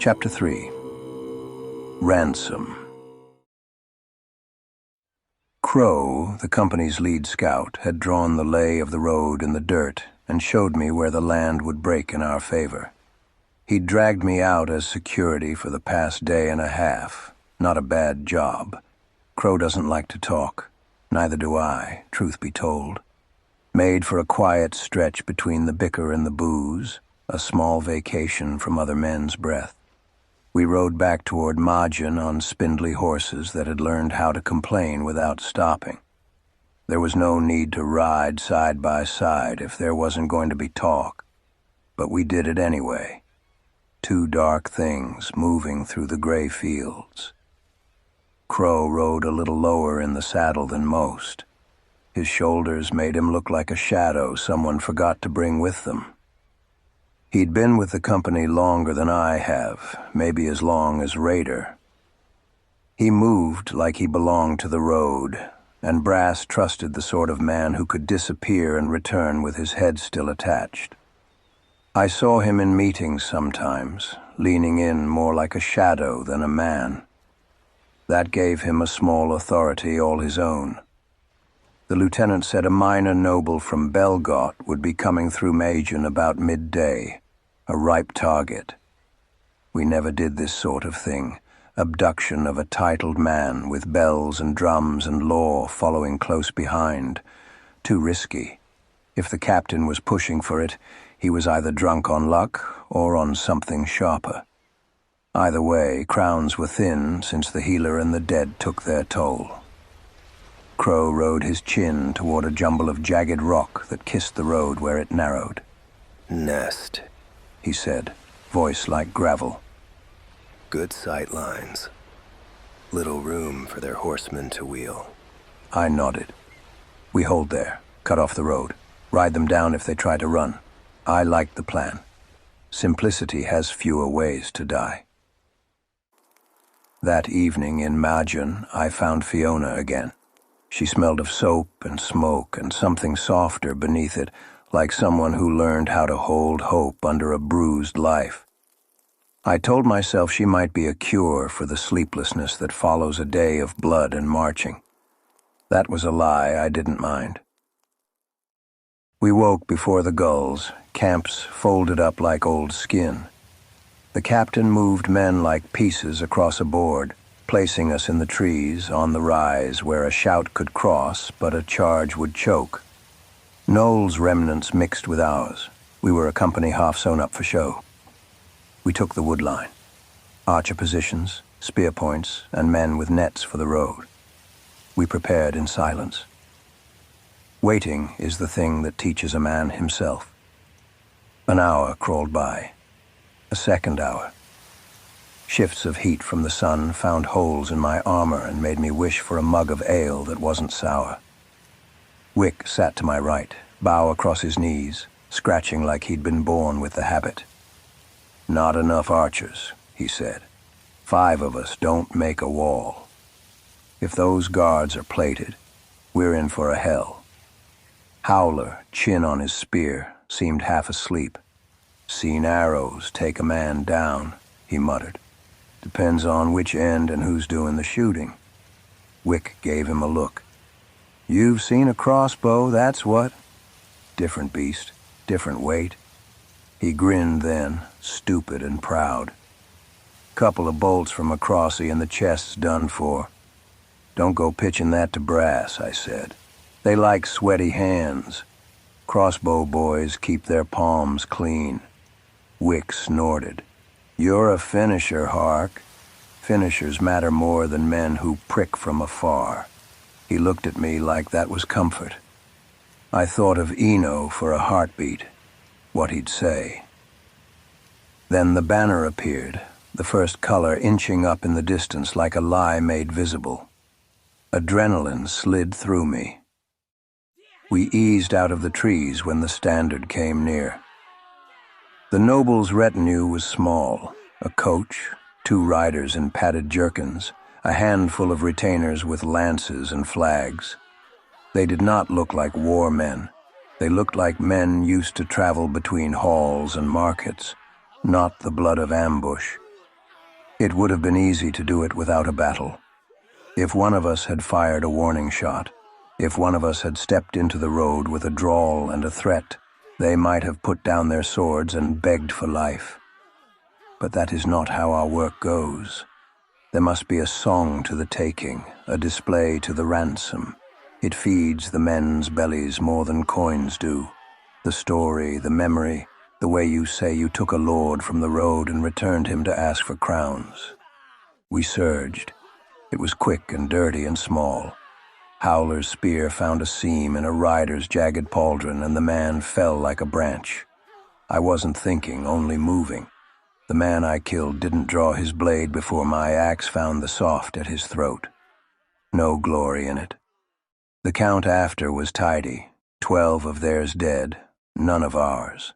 Chapter 3. Ransom. Crow, the company's lead scout, had drawn the lay of the road in the dirt and showed me where the land would break in our favor. He'd dragged me out as security for the past day and a half. Not a bad job. Crow doesn't like to talk. Neither do I, truth be told. Made for a quiet stretch between the bicker and the booze, a small vacation from other men's breath. We rode back toward Majin on spindly horses that had learned how to complain without stopping. There was no need to ride side by side if there wasn't going to be talk, but we did it anyway. Two dark things moving through the gray fields. Crow rode a little lower in the saddle than most. His shoulders made him look like a shadow someone forgot to bring with them. He'd been with the company longer than I have, maybe as long as Raider. He moved like he belonged to the road, and Brass trusted the sort of man who could disappear and return with his head still attached. I saw him in meetings sometimes, leaning in more like a shadow than a man. That gave him a small authority all his own. The lieutenant said a minor noble from Belgot would be coming through Majin about midday, a ripe target. We never did this sort of thing, abduction of a titled man with bells and drums and law following close behind. Too risky. If the captain was pushing for it, he was either drunk on luck or on something sharper. Either way, crowns were thin since the healer and the dead took their toll. Crow rode his chin toward a jumble of jagged rock that kissed the road where it narrowed. Nest, he said, voice like gravel. Good sight lines. Little room for their horsemen to wheel. I nodded. We hold there, cut off the road, ride them down if they try to run. I liked the plan. Simplicity has fewer ways to die. That evening in Majin, I found Fiona again. She smelled of soap and smoke and something softer beneath it, like someone who learned how to hold hope under a bruised life. I told myself she might be a cure for the sleeplessness that follows a day of blood and marching. That was a lie I didn't mind. We woke before the gulls, camps folded up like old skin. The captain moved men like pieces across a board, placing us in the trees on the rise where a shout could cross but a charge would choke. Noel's remnants mixed with ours. We were a company half sewn up for show. We took the wood line. Archer positions, spear points, and men with nets for the road. We prepared in silence. Waiting is the thing that teaches a man himself. An hour crawled by. A second hour. Shifts of heat from the sun found holes in my armor and made me wish for a mug of ale that wasn't sour. Wick sat to my right, bow across his knees, scratching like he'd been born with the habit. Not enough archers, he said. 5 of us don't make a wall. If those guards are plated, we're in for a hell. Howler, chin on his spear, seemed half asleep. Seen arrows take a man down, he muttered. Depends on which end and who's doing the shooting. Wick gave him a look. You've seen a crossbow, that's what. Different beast, different weight. He grinned then, stupid and proud. Couple of bolts from a crossy and the chest's done for. Don't go pitching that to Brass, I said. They like sweaty hands. Crossbow boys keep their palms clean. Wick snorted. You're a finisher, Hark. Finishers matter more than men who prick from afar. He looked at me like that was comfort. I thought of Eno for a heartbeat, what he'd say. Then the banner appeared, the first color inching up in the distance like a lie made visible. Adrenaline slid through me. We eased out of the trees when the standard came near. The noble's retinue was small, a coach, 2 riders in padded jerkins, a handful of retainers with lances and flags. They did not look like war men. They looked like men used to travel between halls and markets, not the blood of ambush. It would have been easy to do it without a battle. If one of us had fired a warning shot, if one of us had stepped into the road with a drawl and a threat, they might have put down their swords and begged for life. But that is not how our work goes. There must be a song to the taking, a display to the ransom. It feeds the men's bellies more than coins do. The story, the memory, the way you say you took a lord from the road and returned him to ask for crowns. We surged. It was quick and dirty and small. Howler's spear found a seam in a rider's jagged pauldron, and the man fell like a branch. I wasn't thinking, only moving. The man I killed didn't draw his blade before my axe found the soft at his throat. No glory in it. The count after was tidy. 12 of theirs dead, none of ours.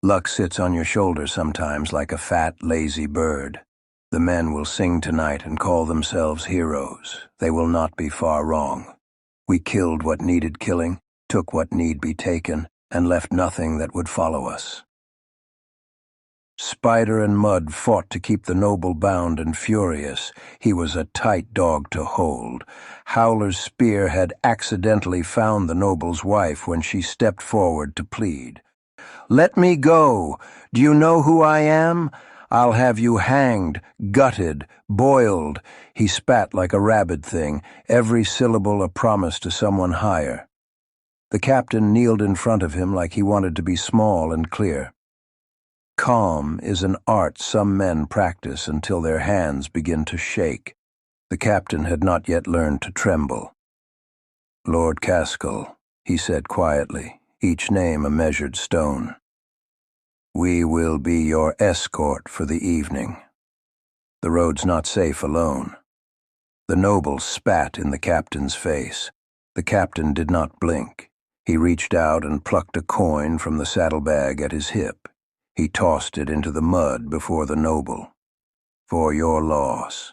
Luck sits on your shoulder sometimes like a fat, lazy bird. The men will sing tonight and call themselves heroes. They will not be far wrong. We killed what needed killing, took what need be taken, and left nothing that would follow us. Spider and Mud fought to keep the noble bound and furious. He was a tight dog to hold. Howler's spear had accidentally found the noble's wife when she stepped forward to plead. "Let me go! Do you know who I am? I'll have you hanged, gutted, boiled." He spat like a rabid thing, every syllable a promise to someone higher. The captain kneeled in front of him like he wanted to be small and clear. Calm is an art some men practice until their hands begin to shake. The captain had not yet learned to tremble. "Lord Caskell," he said quietly, each name a measured stone. "We will be your escort for the evening. The road's not safe alone." The noble spat in the captain's face. The captain did not blink. He reached out and plucked a coin from the saddlebag at his hip. He tossed it into the mud before the noble. "For your loss."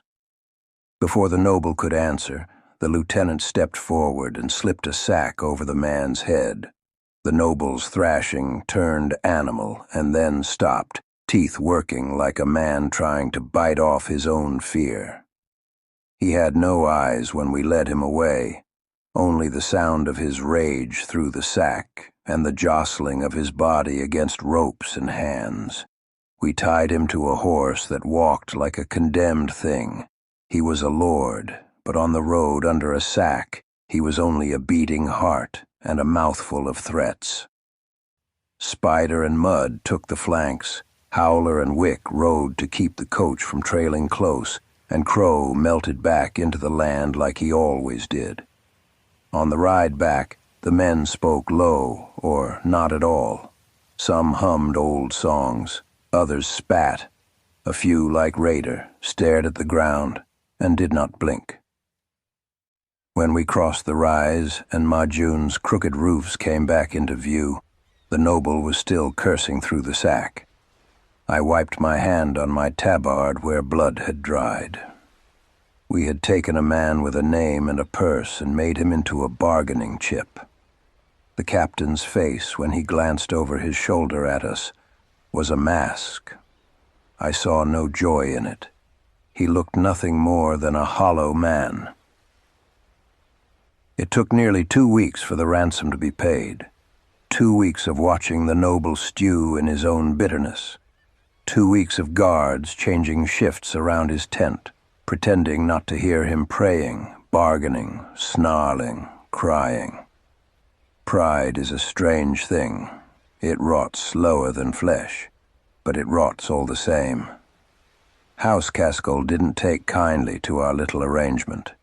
Before the noble could answer, the lieutenant stepped forward and slipped a sack over the man's head. The noble's thrashing turned animal and then stopped, teeth working like a man trying to bite off his own fear. He had no eyes when we led him away, only the sound of his rage through the sack and the jostling of his body against ropes and hands. We tied him to a horse that walked like a condemned thing. He was a lord, but on the road under a sack, he was only a beating heart and a mouthful of threats. Spider and Mud took the flanks. Howler and Wick rode to keep the coach from trailing close, and Crow melted back into the land like he always did. On the ride back, the men spoke low, or not at all. Some hummed old songs, others spat. A few, like Raider, stared at the ground and did not blink. When we crossed the rise and Majun's crooked roofs came back into view, the noble was still cursing through the sack. I wiped my hand on my tabard where blood had dried. We had taken a man with a name and a purse and made him into a bargaining chip. The captain's face, when he glanced over his shoulder at us, was a mask. I saw no joy in it. He looked nothing more than a hollow man. It took nearly 2 weeks for the ransom to be paid. 2 weeks of watching the noble stew in his own bitterness. 2 weeks of guards changing shifts around his tent, pretending not to hear him praying, bargaining, snarling, crying. Pride is a strange thing. It rots slower than flesh, but it rots all the same. House Caskell didn't take kindly to our little arrangement.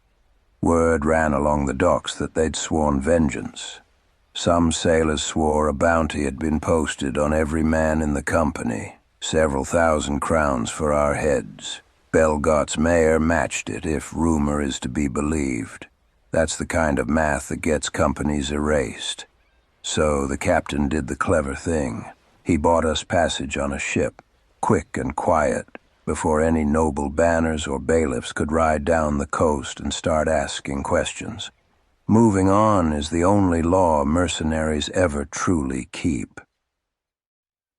Word ran along the docks that they'd sworn vengeance. Some sailors swore a bounty had been posted on every man in the company, several thousand crowns for our heads. Belgot's mayor matched it, if rumor is to be believed. That's the kind of math that gets companies erased. So the captain did the clever thing. He bought us passage on a ship, quick and quiet, before any noble banners or bailiffs could ride down the coast and start asking questions. Moving on is the only law mercenaries ever truly keep.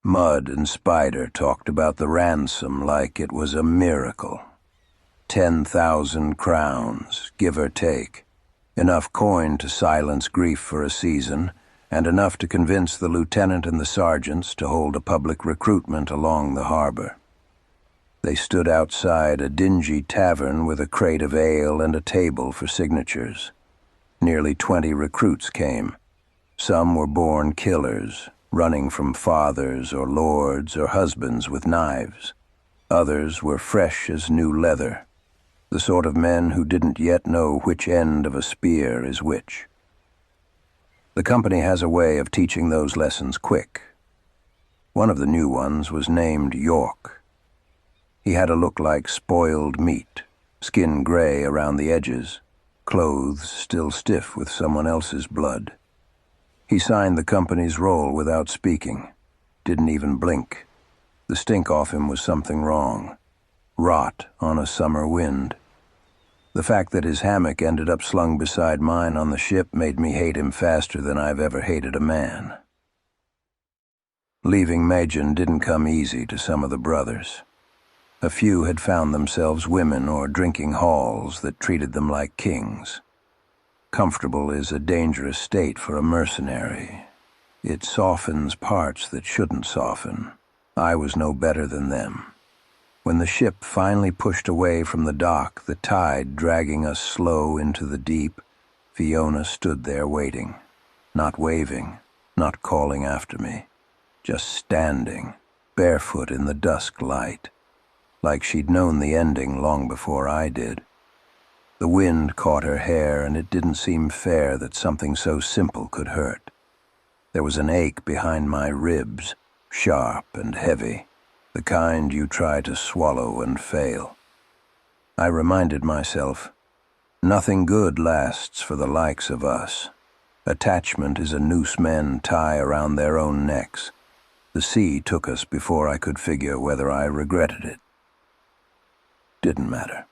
Mud and Spider talked about the ransom like it was a miracle. 10,000 crowns, give or take. Enough coin to silence grief for a season, and enough to convince the lieutenant and the sergeants to hold a public recruitment along the harbor. They stood outside a dingy tavern with a crate of ale and a table for signatures. Nearly 20 recruits came. Some were born killers, running from fathers or lords or husbands with knives. Others were fresh as new leather, the sort of men who didn't yet know which end of a spear is which. The company has a way of teaching those lessons quick. One of the new ones was named York. He had a look like spoiled meat, skin gray around the edges, clothes still stiff with someone else's blood. He signed the company's roll without speaking, didn't even blink. The stink off him was something wrong. Rot on a summer wind. The fact that his hammock ended up slung beside mine on the ship made me hate him faster than I've ever hated a man. Leaving Majin didn't come easy to some of the brothers. A few had found themselves women or drinking halls that treated them like kings. Comfortable is a dangerous state for a mercenary. It softens parts that shouldn't soften. I was no better than them. When the ship finally pushed away from the dock, the tide dragging us slow into the deep, Fiona stood there waiting, not waving, not calling after me, just standing, barefoot in the dusk light, like she'd known the ending long before I did. The wind caught her hair, and it didn't seem fair that something so simple could hurt. There was an ache behind my ribs, sharp and heavy, the kind you try to swallow and fail. I reminded myself, nothing good lasts for the likes of us. Attachment is a noose men tie around their own necks. The sea took us before I could figure whether I regretted it. Didn't matter.